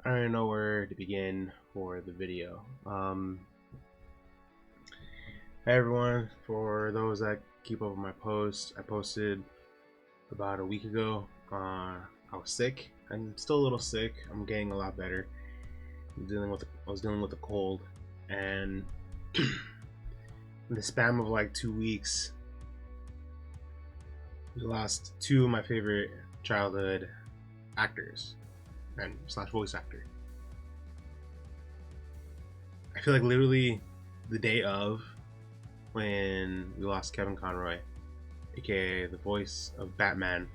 I don't know where to begin for the video. Hey everyone, for those that keep up with my posts, I posted about a week ago. I was sick. I'm still a little sick. I'm getting a lot better. I was dealing with a cold, and in the span of like 2 weeks, we lost two of my favorite childhood actors and slash voice actor. I feel like literally the day of when we lost Kevin Conroy, aka the voice of Batman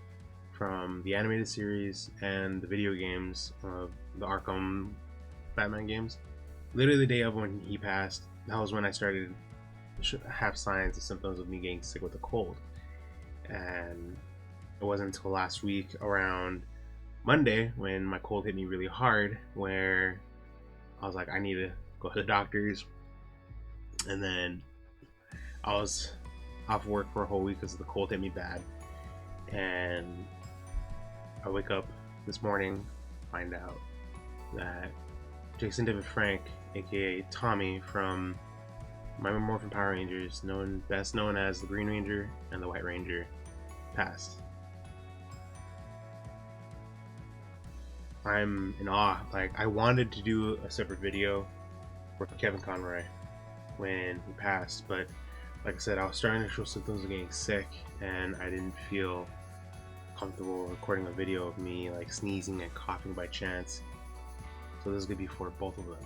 from the animated series and the video games of the Arkham Batman games. Literally the day of when he passed, that was when I started to have signs and symptoms of me getting sick with a cold. And it wasn't until last week around Monday when my cold hit me really hard, where I was like, I need to go to the doctors. And then I was off work for a whole week because the cold hit me bad. And I wake up this morning, find out that Jason David Frank, aka Tommy from Mighty Morphin Power Rangers, best known as the Green Ranger and the White Ranger, passed. I'm in awe. Like, I wanted to do a separate video for Kevin Conroy when he passed, but like I said, I was starting to show symptoms of getting sick, and I didn't feel comfortable recording a video of me like sneezing and coughing by chance. So this is gonna be for both of them.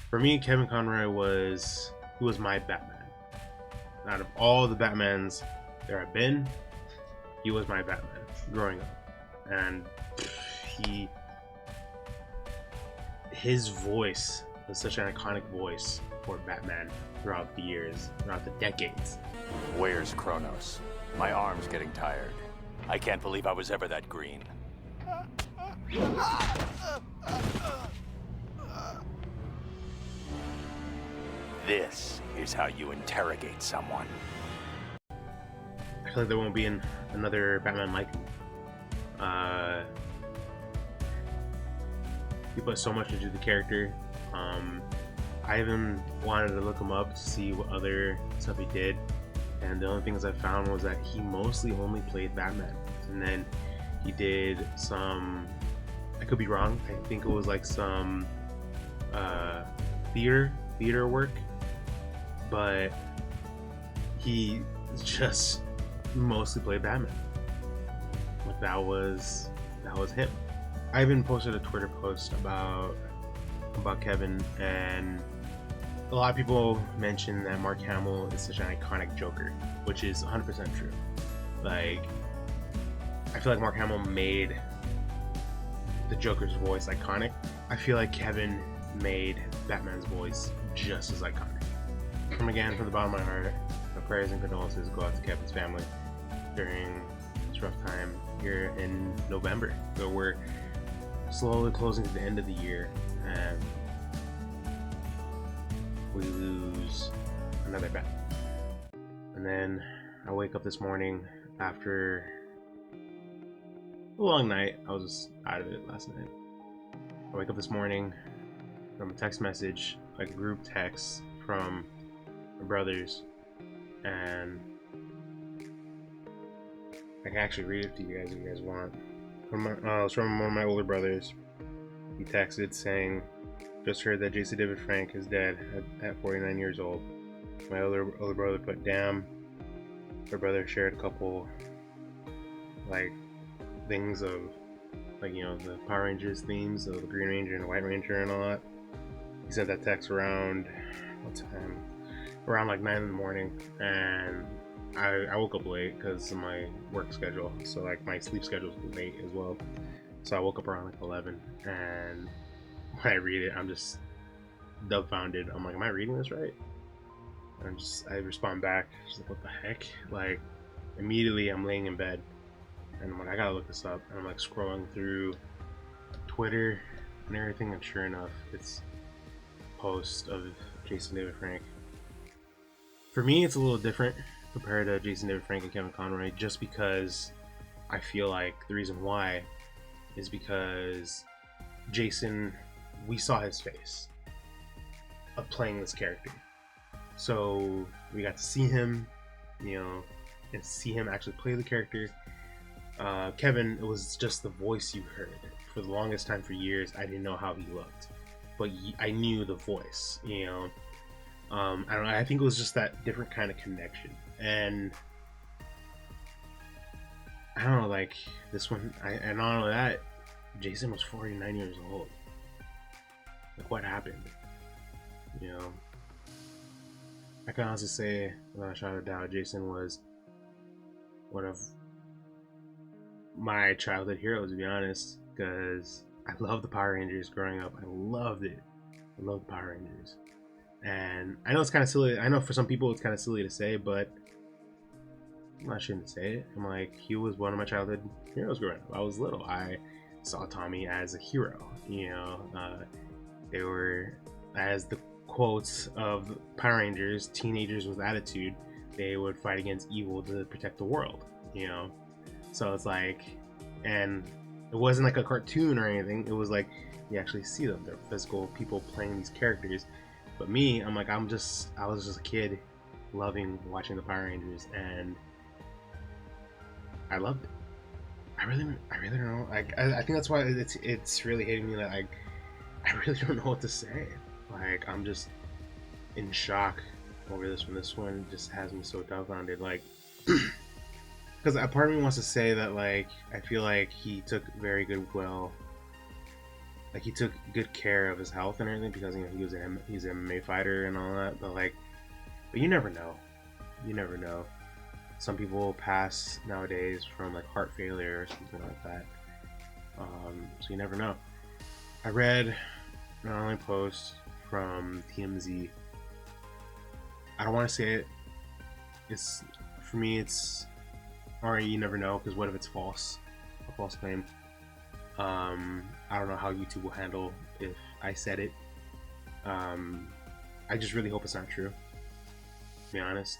For me, Kevin Conroy was my Batman. Out of all the Batmans there have been, he was my Batman growing up, and his voice was such an iconic voice for Batman throughout the years, throughout the decades. Where's Kronos? My arm's getting tired. I can't believe I was ever that green. This is how you interrogate someone. I feel like there won't be another Batman like him. He put so much into the character. I even wanted to look him up to see what other stuff he did, and the only things I found was that he mostly only played Batman, and then he did some, I could be wrong, I think it was like some theater work, but he just mostly played Batman. Like that was him. I even posted a Twitter post about Kevin, and a lot of people mention that Mark Hamill is such an iconic Joker, which is 100% true. Like, I feel like Mark Hamill made the Joker's voice iconic. I feel like Kevin made Batman's voice just as iconic. From the bottom of my heart, my prayers and condolences go out to Kevin's family during this rough time here in November. So we're slowly closing to the end of the year, and we lose another Batman. And then I wake up this morning after a long night. I was just out of it last night. I wake up this morning from a text message, like a group text from my brothers, and I can actually read it to you guys if you guys want. It's from one of my older brothers. He texted saying, "Just heard that Jason David Frank is dead at 49 years old." My older brother put, "Damn." My brother shared a couple like things of, like, you know, the Power Rangers themes of the Green Ranger and the White Ranger and all that. He sent that text around what time? Around like 9 in the morning, and I woke up late because of my work schedule, so like my sleep schedule was late as well. So I woke up around like 11, and when I read it, I'm just dumbfounded. I'm like, am I reading this right? And I respond back, just like, what the heck? Like, immediately I'm laying in bed, and I'm like, I gotta look this up. And I'm like scrolling through Twitter and everything, and sure enough, it's a post of Jason David Frank. For me, it's a little different compared to Jason David Frank and Kevin Conroy, just because I feel like the reason why is because Jason, we saw his face of playing this character. So we got to see him, and see him actually play the character. Kevin, it was just the voice you heard. For the longest time, for years, I didn't know how he looked, but I knew the voice, I don't know, I think it was just that different kind of connection. And I don't know, like, this one, and not only that, Jason was 49 years old. Like, what happened? I can honestly say, without a shadow of doubt, Jason was one of my childhood heroes, to be honest, because I loved the Power Rangers growing up. I loved it. I loved the Power Rangers. And I know it's kind of silly. I know for some people it's kind of silly to say, but I'm not ashamed to say it. I'm like, he was one of my childhood heroes growing up. I was little. I saw Tommy as a hero. They were, as the quotes of Power Rangers, teenagers with attitude. They would fight against evil to protect the world. So it's like, and it wasn't like a cartoon or anything. It was like you actually see them. They're physical people playing these characters. But me, I'm like, I was just a kid loving watching the Power Rangers, and I loved it. I really don't know. I think that's why it's really hitting me that I really don't know what to say. Like, I'm just in shock over this one. This one just has me so dumbfounded. Like, because a part of me wants to say that, like, I feel like he took very good, like, he took good care of his health and everything, because he's an MMA fighter and all that. But you never know. You never know. Some people pass nowadays from like heart failure or something like that. So you never know. I read an online post from TMZ. I don't want to say it. It's, for me, it's, alright, you never know, because what if it's false? A false claim. I don't know how YouTube will handle if I said it. I just really hope it's not true, to be honest.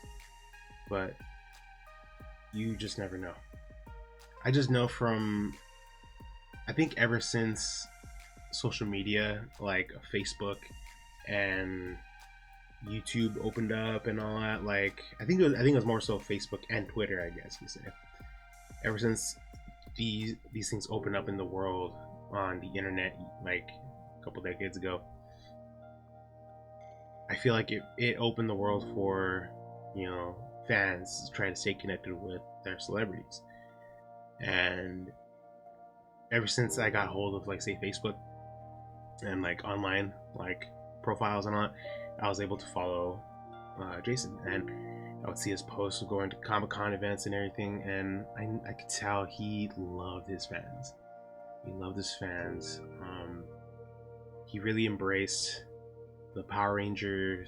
But you just never know. I just know from, I think ever since social media, like Facebook and YouTube opened up and all that, like, I think it was more so Facebook and Twitter, I guess you say. Ever since these things opened up in the world on the internet, like a couple decades ago, I feel like it opened the world for, fans to try to stay connected with their celebrities. And ever since I got hold of, like, say, Facebook and like online like profiles and all that, I was able to follow Jason, and I would see his posts going to Comic-Con events and everything, and I could tell he loved his fans. He loved his fans. He really embraced the Power Ranger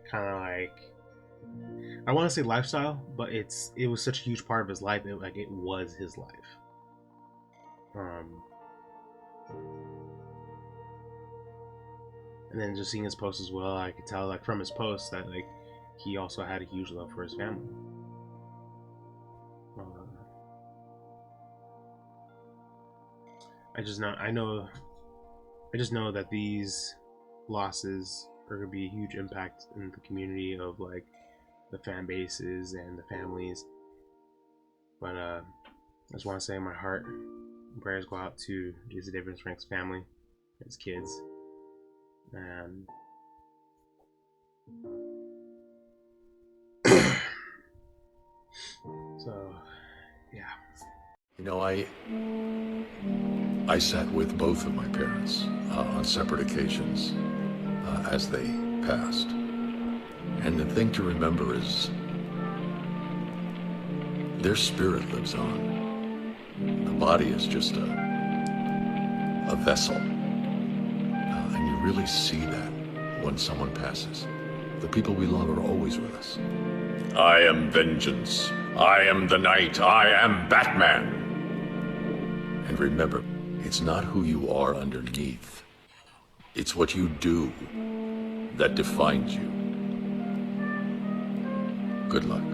kind of, like, I want to say lifestyle, but it was such a huge part of his life. It was his life. And then just seeing his posts as well, I could tell, like, from his posts that, like, he also had a huge love for his family. I just know that these losses are going to be a huge impact in the community of, like, the fan bases and the families. But I just want to say my heart and prayers go out to Jesse Davis Frank's family, his kids, and so yeah. I sat with both of my parents on separate occasions as they passed. And the thing to remember is their spirit lives on. The body is just a vessel. And you really see that when someone passes. The people we love are always with us. I am vengeance. I am the night. I am Batman. And remember, it's not who you are underneath. It's what you do that defines you. Good luck.